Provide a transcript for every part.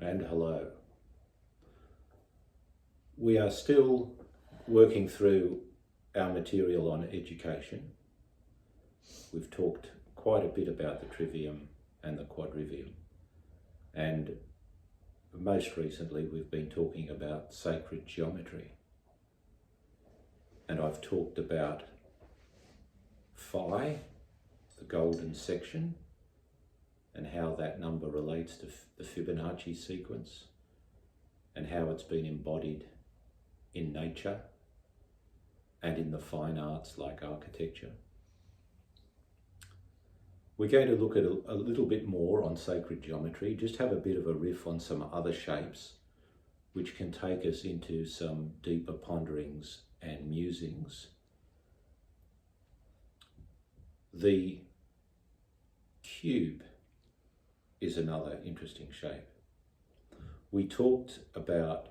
and hello. We are still working through our material on education. We've talked quite a bit about the trivium and the quadrivium, and most recently we've been talking about sacred geometry, and I've talked about phi, the golden section, and how that number relates to the Fibonacci sequence and how it's been embodied in nature and in the fine arts like architecture. We're going to look at a little bit more on sacred geometry, just have a bit of a riff on some other shapes which can take us into some deeper ponderings and musings. The cube is another interesting shape. We talked about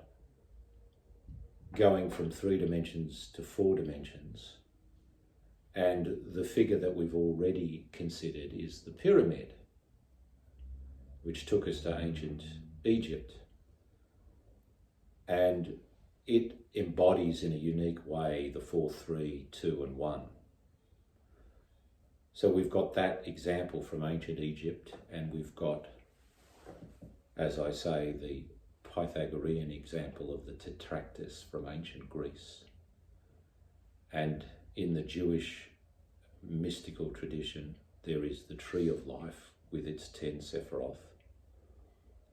going from 3 dimensions to 4 dimensions, and the figure that we've already considered is the pyramid, which took us to ancient Egypt, and it embodies in a unique way the 4, 3, 2 and 1. So we've got that example from ancient Egypt, and we've got, as I say, the Pythagorean example of the tetractys from ancient Greece. And in the Jewish mystical tradition, there is the tree of life with its 10 sephiroth.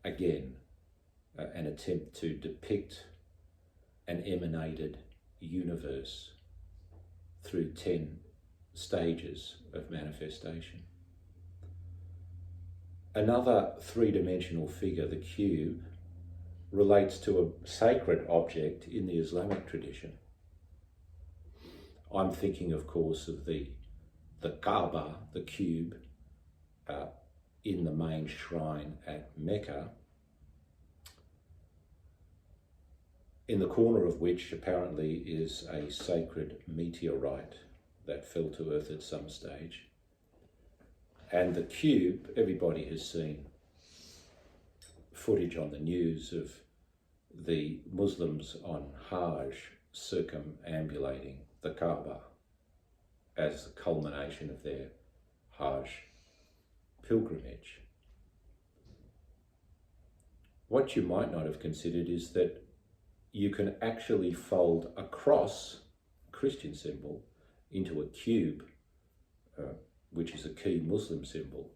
Again, an attempt to depict an emanated universe through 10 stages of manifestation. Another 3-dimensional figure, the cube, relates to a sacred object in the Islamic tradition. I'm thinking, of course, of the Kaaba, the cube, in the main shrine at Mecca, in the corner of which apparently is a sacred meteorite that fell to earth at some stage. And the cube, everybody has seen footage on the news of the Muslims on Hajj circumambulating the Kaaba as the culmination of their Hajj pilgrimage. What you might not have considered is that you can actually fold a cross, Christian symbol, into a cube, which is a key Muslim symbol.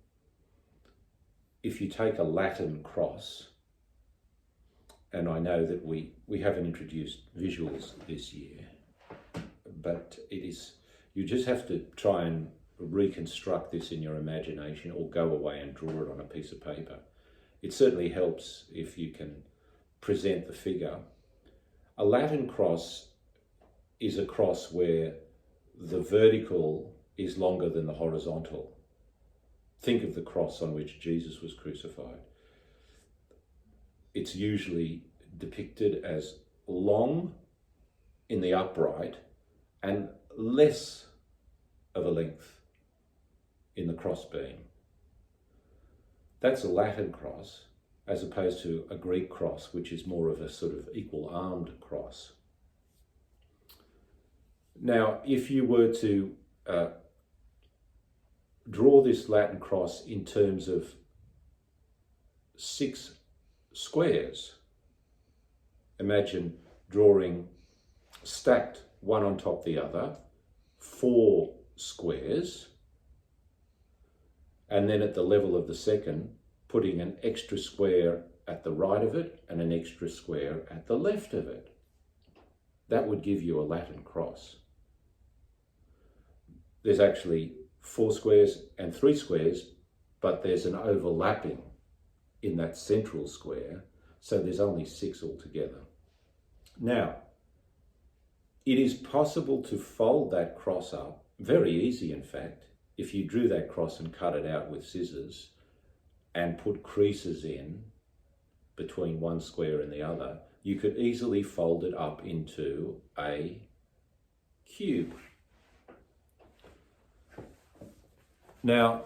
If you take a Latin cross, and I know that we haven't introduced visuals this year, but you just have to try and reconstruct this in your imagination or go away and draw it on a piece of paper. It certainly helps if you can present the figure. A Latin cross is a cross where the vertical is longer than the horizontal. Think of the cross on which Jesus was crucified. It's usually depicted as long in the upright and less of a length in the crossbeam. That's a Latin cross, as opposed to a Greek cross, which is more of a sort of equal-armed cross. Now, if you were to draw this Latin cross in terms of 6 squares, imagine drawing stacked one on top the other, 4 squares, and then at the level of the second, putting an extra square at the right of it and an extra square at the left of it. That would give you a Latin cross. There's actually 4 squares and 3 squares, but there's an overlapping in that central square, so there's only 6 altogether. Now, it is possible to fold that cross up, very easy in fact, if you drew that cross and cut it out with scissors and put creases in between one square and the other, you could easily fold it up into a cube. Now,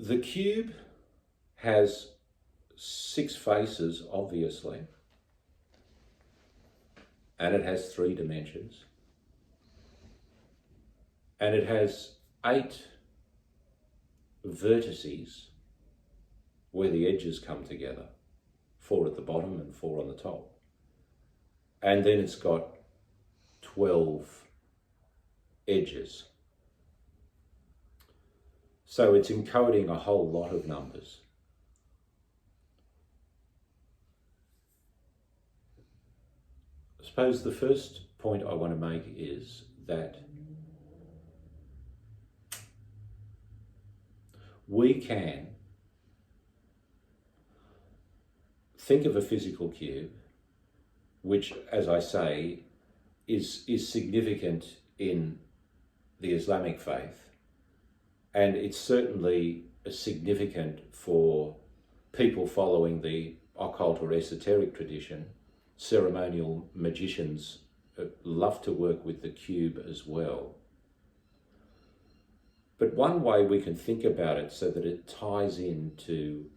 The cube has 6 faces, obviously, and it has 3 dimensions, and it has 8 vertices where the edges come together, 4 at the bottom and 4 on the top. And then it's got 12 edges. So it's encoding a whole lot of numbers. I suppose the first point I want to make is that we can think of a physical cube, which, as I say, is significant in the Islamic faith, and it's certainly significant for people following the occult or esoteric tradition. Ceremonial magicians love to work with the cube as well. But one way we can think about it so that it ties into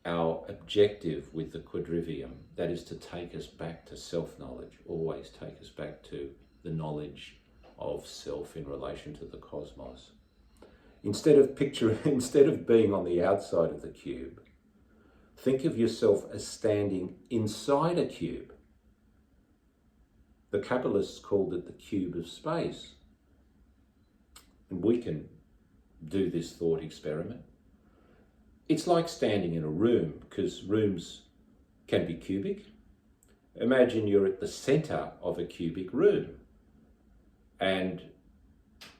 our objective with the quadrivium, that is to take us back to self-knowledge, always take us back to the knowledge of self in relation to the cosmos. Instead of being on the outside of the cube, think of yourself as standing inside a cube. The Kabbalists called it the cube of space. And we can do this thought experiment. It's like standing in a room, because rooms can be cubic. Imagine you're at the center of a cubic room, and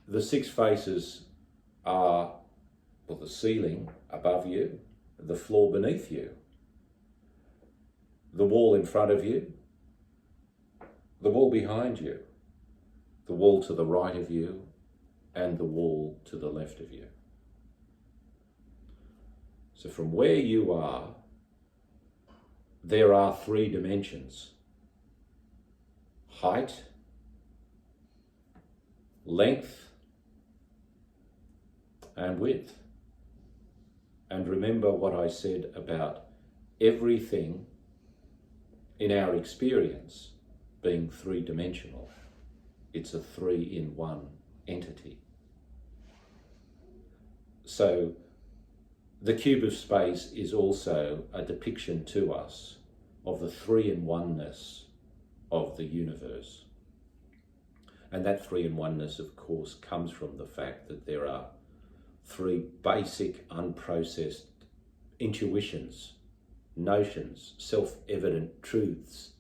the 6 faces are, well, the ceiling above you, the floor beneath you, the wall in front of you, the wall behind you, the wall to the right of you, and the wall to the left of you. So from where you are, there are 3 dimensions: height, length, and width. And remember what I said about everything in our experience being 3-dimensional. It's a 3-in-1 entity. So the cube of space is also a depiction to us of the 3-in-1-ness of the universe. And that 3-in-1-ness, of course, comes from the fact that there are 3 basic unprocessed intuitions, notions, self-evident truths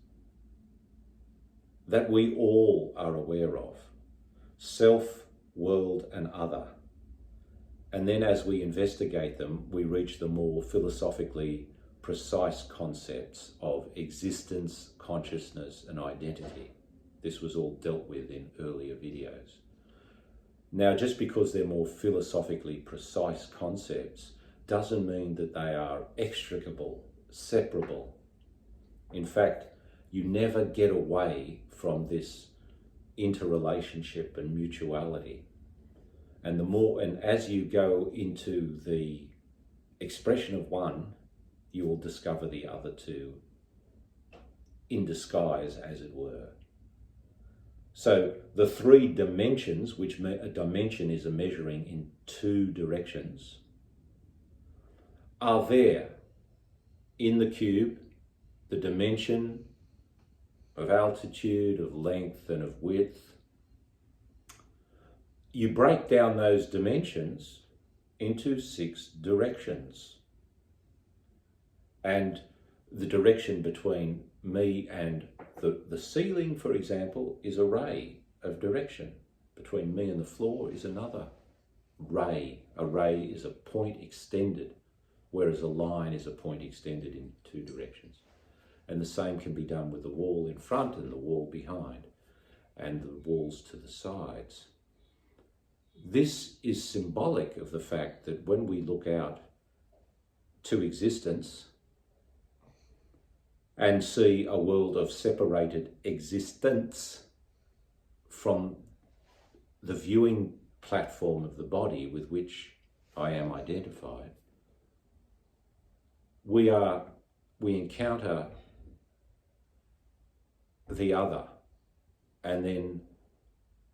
that we all are aware of: self, world, and other. And then as we investigate them, we reach the more philosophically precise concepts of existence, consciousness, and identity. This was all dealt with in earlier videos. Now, just because they're more philosophically precise concepts doesn't mean that they are extricable, separable. In fact, you never get away from this interrelationship and mutuality. And as you go into the expression of one, you will discover the other 2 in disguise, as it were. So the 3 dimensions, which a dimension is a measuring in 2 directions, are there in the cube: the dimension of altitude, of length, and of width. You break down those dimensions into 6 directions. And the direction between me and the ceiling, for example, is a ray of direction. Between me and the floor is another ray. A ray is a point extended, whereas a line is a point extended in 2 directions. And the same can be done with the wall in front and the wall behind, and the walls to the sides. This is symbolic of the fact that when we look out to existence and see a world of separated existence from the viewing platform of the body with which I am identified, we encounter the other, and then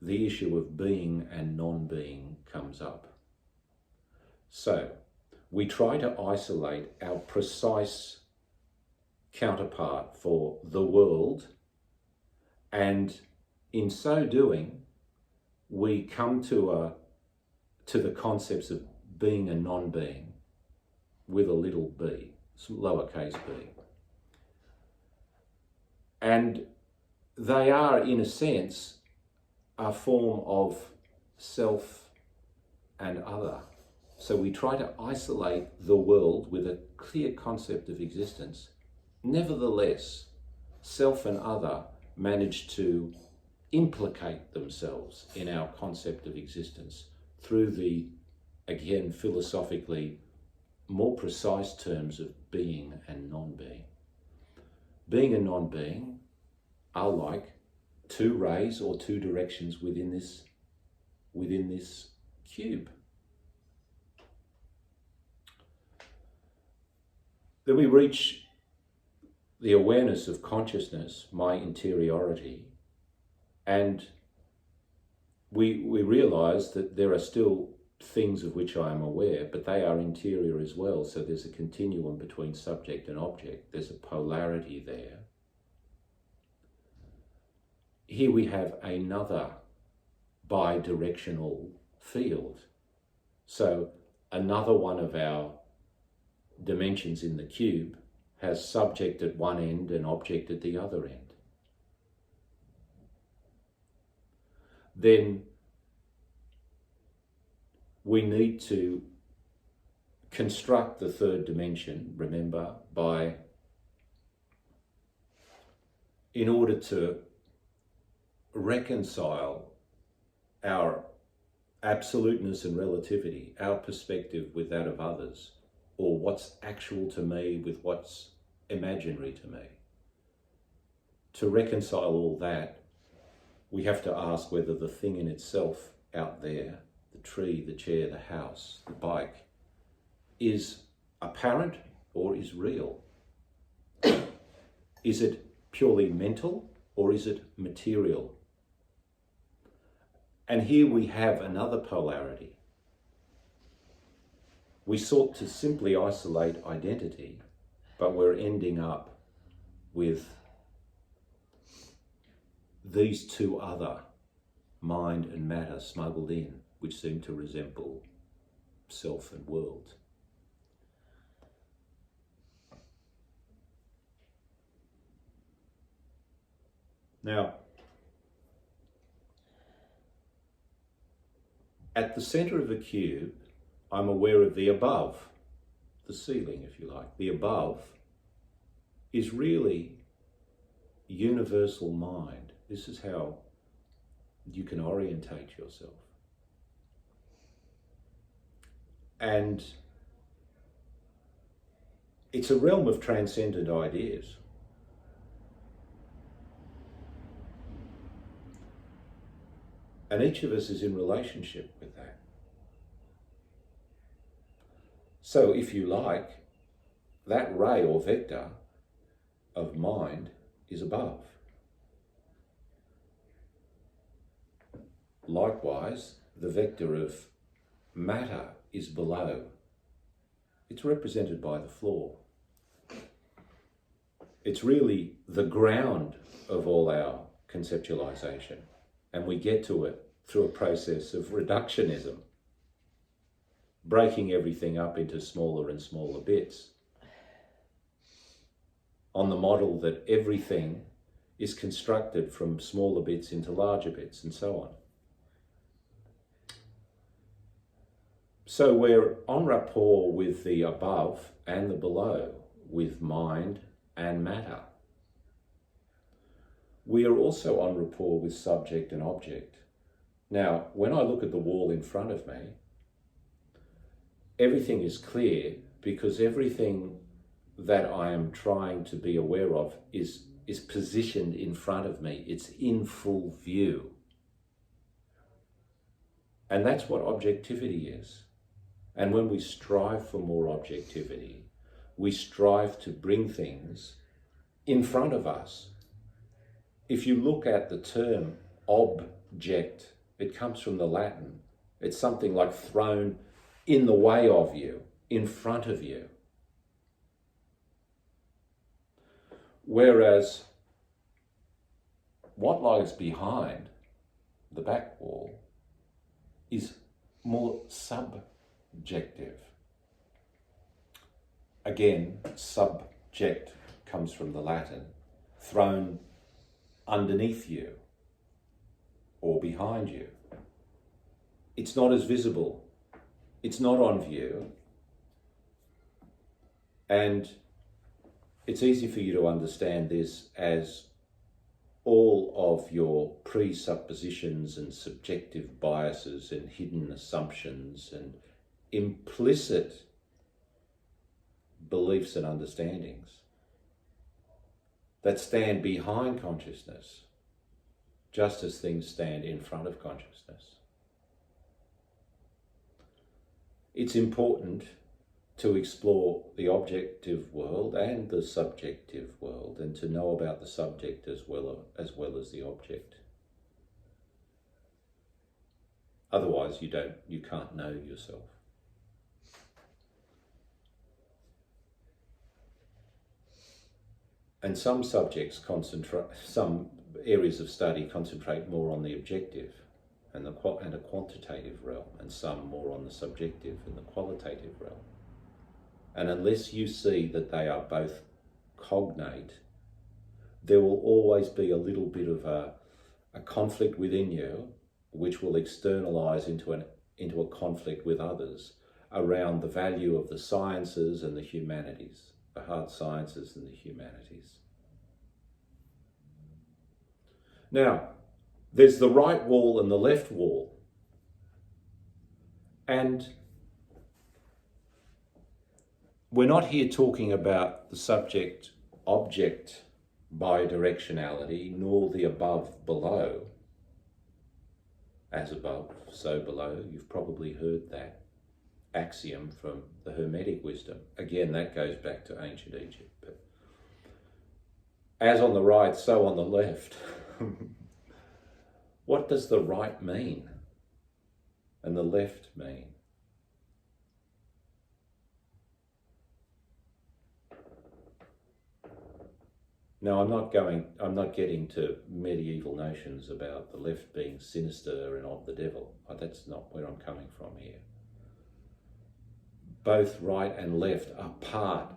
the issue of being and non-being comes up. So we try to isolate our precise counterpart for the world, and in so doing, we come to the concepts of being and non-being with a little b, lowercase b. And they are, in a sense, a form of self and other. So we try to isolate the world with a clear concept of existence. Nevertheless, self and other manage to implicate themselves in our concept of existence through the, again, philosophically more precise terms of being and non-being. Being and non-being are like two rays or two directions within this cube. Then we reach the awareness of consciousness, my interiority, and we realize that there are still things of which I am aware, but they are interior as well. So there's a continuum between subject and object. There's a polarity there. Here we have another bi-directional field. So another one of our dimensions in the cube has subject at one end and object at the other end. Then we need to construct the third dimension, remember, in order to reconcile our absoluteness and relativity, our perspective with that of others, or what's actual to me with what's imaginary to me. To reconcile all that, we have to ask whether the thing in itself out there, the tree, the chair, the house, the bike, is apparent or is real. Is it purely mental or is it material? And here we have another polarity. We sought to simply isolate identity, but we're ending up with these two other, mind and matter, smuggled in, which seem to resemble self and world. Now, at the center of the cube, I'm aware of the above, the ceiling, if you like. The above is really universal mind. This is how you can orientate yourself. And it's a realm of transcendent ideas. And each of us is in relationship with that. So if you like, that ray or vector of mind is above. Likewise, the vector of matter is below. It's represented by the floor. It's really the ground of all our conceptualization, and we get to it through a process of reductionism, breaking everything up into smaller and smaller bits, on the model that everything is constructed from smaller bits into larger bits, and so on. So we're en rapport with the above and the below, with mind and matter. We are also en rapport with subject and object. Now, when I look at the wall in front of me, everything is clear because everything that I am trying to be aware of is positioned in front of me. It's in full view. And that's what objectivity is. And when we strive for more objectivity, we strive to bring things in front of us. If you look at the term object, it comes from the Latin. It's something like thrown in the way of you, in front of you. Whereas what lies behind the back wall is more subjective. Again, subject comes from the Latin, thrown underneath you or behind you. It's not as visible. It's not on view. And it's easy for you to understand this as all of your presuppositions and subjective biases and hidden assumptions and implicit beliefs and understandings that stand behind consciousness, just as things stand in front of consciousness. It's important to explore the objective world and the subjective world, and to know about the subject as well as the object. Otherwise, you can't know yourself. And some areas of study concentrate more on the objective and a quantitative realm, and some more on the subjective and the qualitative realm. And unless you see that they are both cognate, there will always be a little bit of a conflict within you, which will externalize into a conflict with others around the value of the sciences and the humanities, the hard sciences and the humanities. Now, there's the right wall and the left wall. And we're not here talking about the subject-object bidirectionality, nor the above-below. As above, so below. You've probably heard that axiom from the Hermetic wisdom. Again, that goes back to ancient Egypt. But as on the right, so on the left. What does the right mean and the left mean? Now, I'm not getting to medieval notions about the left being sinister and of the devil. That's not where I'm coming from here. Both right and left are part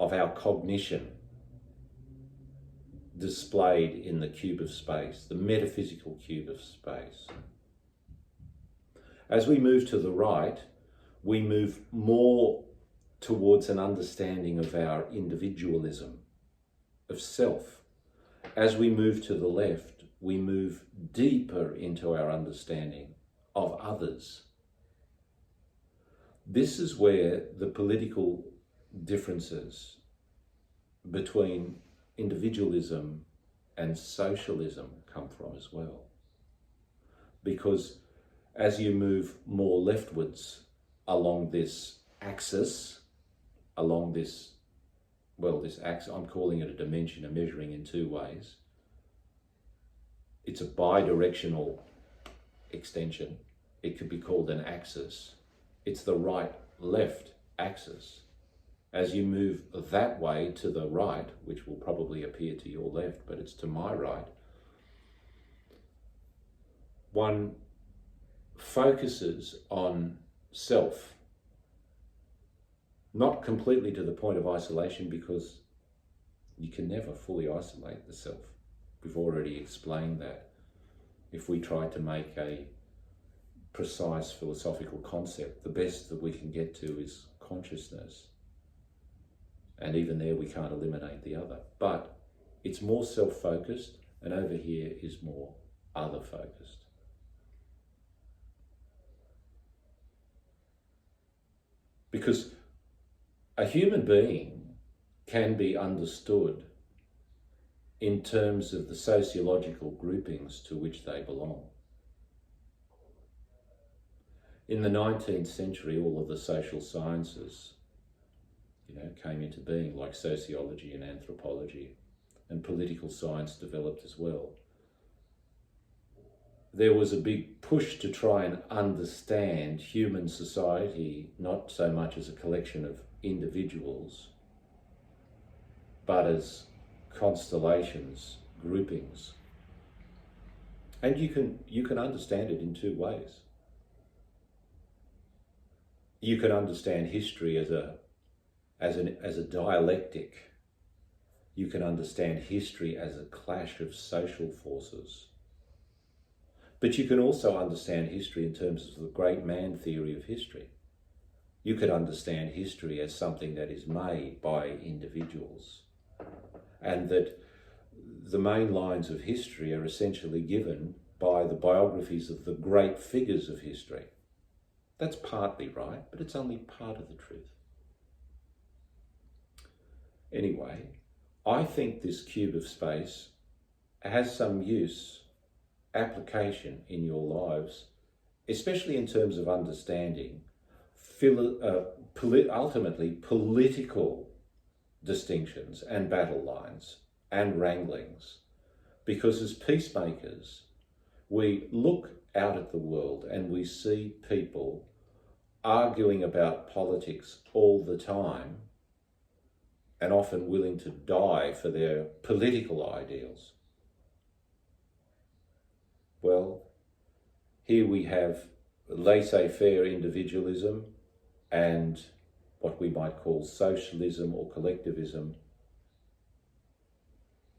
of our cognition displayed in the cube of space, the metaphysical cube of space. As we move to the right, we move more towards an understanding of our individualism, of self. As we move to the left, we move deeper into our understanding of others. This is where the political differences between individualism and socialism come from as well. Because as you move more leftwards along this axis, this axis, I'm calling it a dimension, a measuring in two ways. It's a bidirectional extension. It could be called an axis. It's the right-left axis. As you move that way to the right, which will probably appear to your left, but it's to my right, one focuses on self. Not completely to the point of isolation, because you can never fully isolate the self. We've already explained that. If we try to make a precise philosophical concept, the best that we can get to is consciousness. And even there we can't eliminate the other. But it's more self-focused, and over here is more other-focused. Because a human being can be understood in terms of the sociological groupings to which they belong. In the 19th century, all of the social sciences, came into being, like sociology and anthropology, and political science developed as well. There was a big push to try and understand human society, not so much as a collection of individuals, but as constellations, groupings. And you can understand it in two ways. You can understand history as a dialectic. You can understand history as a clash of social forces. But you can also understand history in terms of the great man theory of history. You could understand history as something that is made by individuals, and that the main lines of history are essentially given by the biographies of the great figures of history. That's partly right, but it's only part of the truth. Anyway, I think this cube of space has some use, application in your lives, especially in terms of understanding ultimately political distinctions and battle lines and wranglings. Because as peacemakers, we look out at the world and we see people arguing about politics all the time and often willing to die for their political ideals. Well, here we have laissez-faire individualism and what we might call socialism or collectivism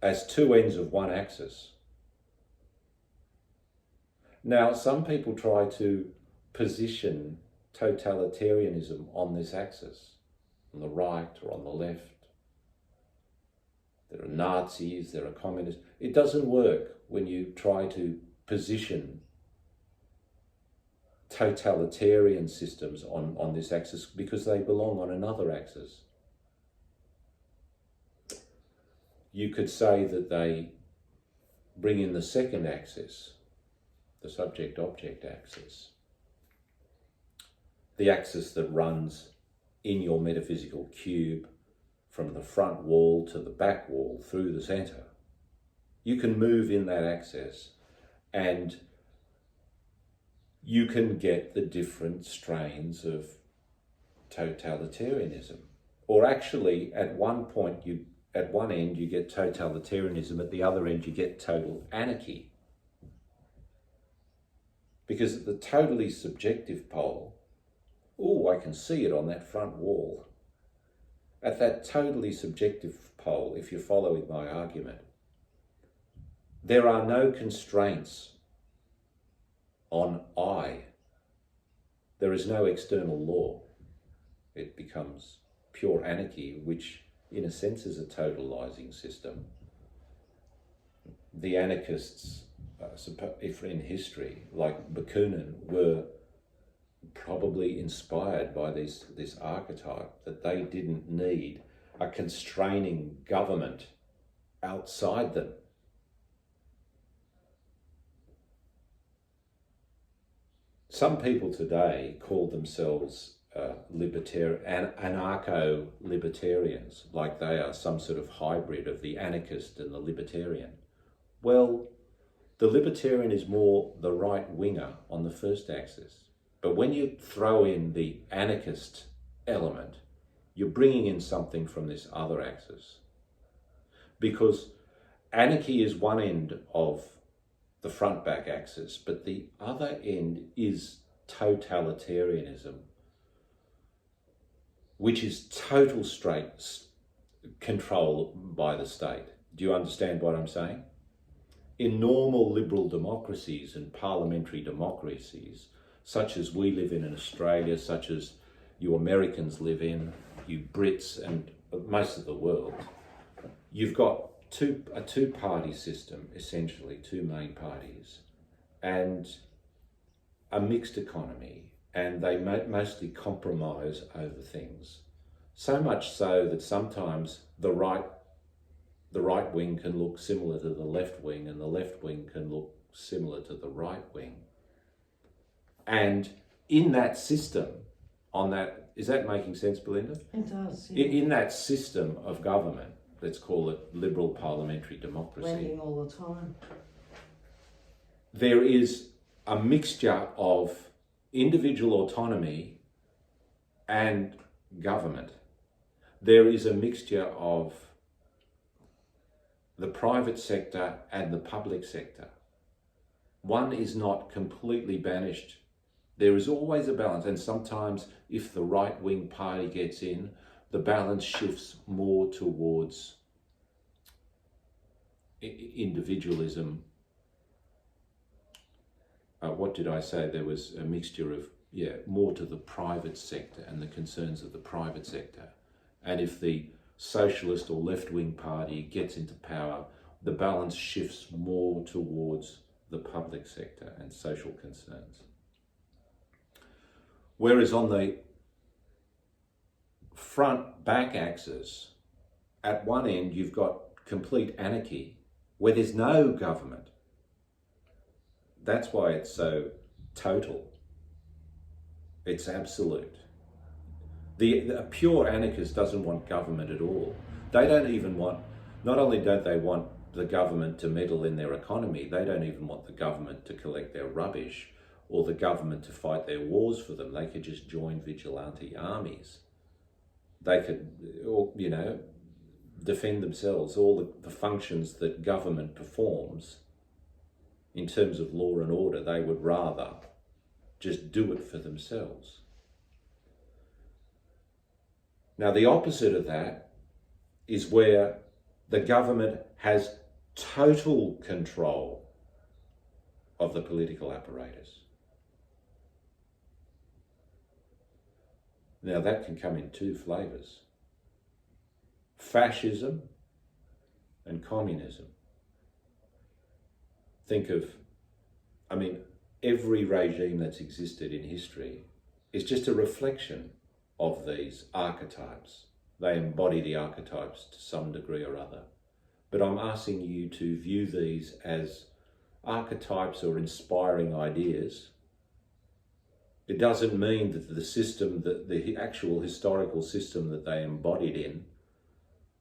as two ends of one axis. Now, some people try to position totalitarianism on this axis, on the right or on the left. There are Nazis, there are communists. It doesn't work when you try to position totalitarian systems on this axis, because they belong on another axis. You could say that they bring in the second axis, the subject-object axis, the axis that runs in your metaphysical cube from the front wall to the back wall through the centre. You can move in that axis and you can get the different strains of totalitarianism. Or actually, at one end you get totalitarianism, at the other end you get total anarchy. Because at the totally subjective pole, I can see it on that front wall. At that totally subjective pole, if you're following my argument, there are no constraints on I. There is no external law. It becomes pure anarchy, which in a sense is a totalizing system. The anarchists, if in history, like Bakunin, were probably inspired by this archetype, that they didn't need a constraining government outside them. Some people today call themselves anarcho-libertarians, like they are some sort of hybrid of the anarchist and the libertarian. Well, the libertarian is more the right winger on the first axis. But when you throw in the anarchist element, you're bringing in something from this other axis. Because anarchy is one end of the front-back axis, but the other end is totalitarianism, which is total control by the state. Do you understand what I'm saying? In normal liberal democracies and parliamentary democracies, such as we live in Australia, such as you Americans live in, you Brits and most of the world, you've got a two-party system, essentially, two main parties, and a mixed economy, and they mostly compromise over things. So much so that sometimes the right wing can look similar to the left wing, and the left wing can look similar to the right wing. And in that system, on that Is that making sense, Belinda? It does. Yeah. In that system of government, let's call it liberal parliamentary democracy, Blending all the time. there is a mixture of individual autonomy and government. There is a mixture of the private sector and the public sector. One is not completely banished. There is always a balance, and sometimes if the right-wing party gets in, the balance shifts more towards individualism. What did I say? There was a mixture of, more to the private sector and the concerns of the private sector. And if the socialist or left-wing party gets into power, the balance shifts more towards the public sector and social concerns. Whereas on the front-back axis, at one end you've got complete anarchy where there's no government. That's why it's so total. It's absolute. A pure anarchist doesn't want government at all. They don't even want, not only don't they want the government to meddle in their economy, they don't even want the government to collect their rubbish or the government to fight their wars for them. They could just join vigilante armies. They could, defend themselves. All the functions that government performs in terms of law and order, they would rather just do it for themselves. Now, the opposite of that is where the government has total control of the political apparatus. Now, that can come in two flavours: fascism and communism. Think of, every regime that's existed in history is just a reflection of these archetypes. They embody the archetypes to some degree or other. But I'm asking you to view these as archetypes or inspiring ideas. It doesn't mean that the system, that the actual historical system that they embodied in,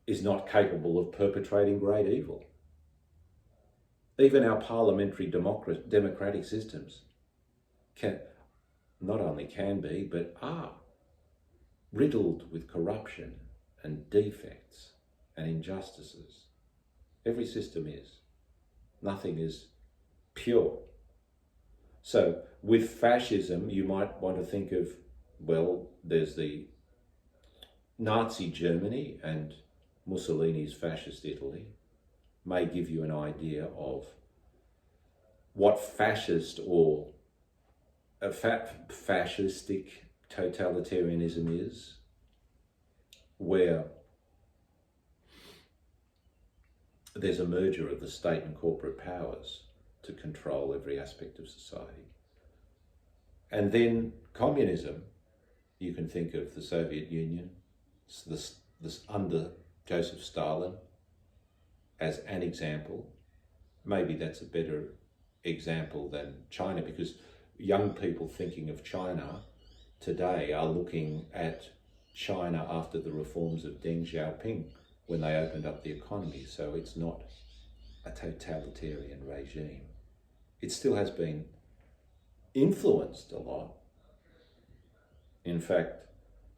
is not capable of perpetrating great evil. Even our parliamentary democratic systems not only can be, but are riddled with corruption and defects and injustices. Every system is. Nothing is pure. So with fascism, you might want to think of, there's the Nazi Germany and Mussolini's fascist Italy. May give you an idea of what fascist or a fascistic totalitarianism is, where there's a merger of the state and corporate powers to control every aspect of society. And then communism, you can think of the Soviet Union, this under Joseph Stalin, as an example. Maybe that's a better example than China, because young people thinking of China today are looking at China after the reforms of Deng Xiaoping when they opened up the economy. So it's not a totalitarian regime. It still has been influenced a lot. In fact,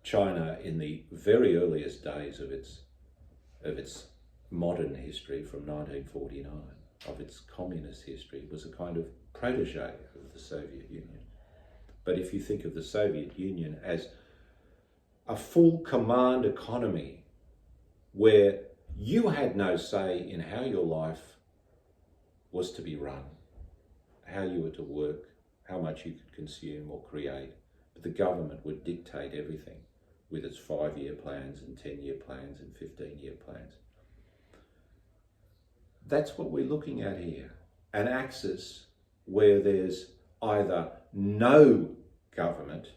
China in the very earliest days of its modern history, from 1949, of its communist history, was a kind of protege of the Soviet Union. But if you think of the Soviet Union as a full command economy where you had no say in how your life was to be run, how you were to work, how much you could consume or create, but the government would dictate everything with its 5-year plans and 10-year plans and 15-year plans. That's what we're looking at here. An axis where there's either no government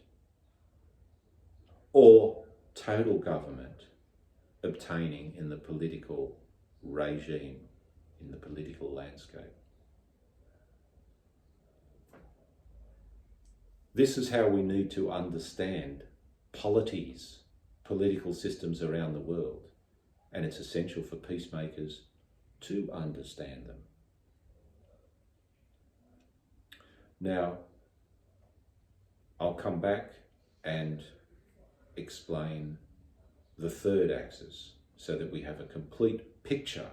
or total government obtaining in the political regime, in the political landscape. This is how we need to understand polities, political systems around the world, and it's essential for peacemakers to understand them. Now, I'll come back and explain the third axis so that we have a complete picture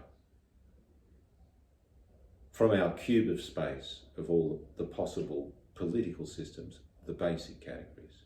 from our cube of space of all the possible political systems, the basic categories.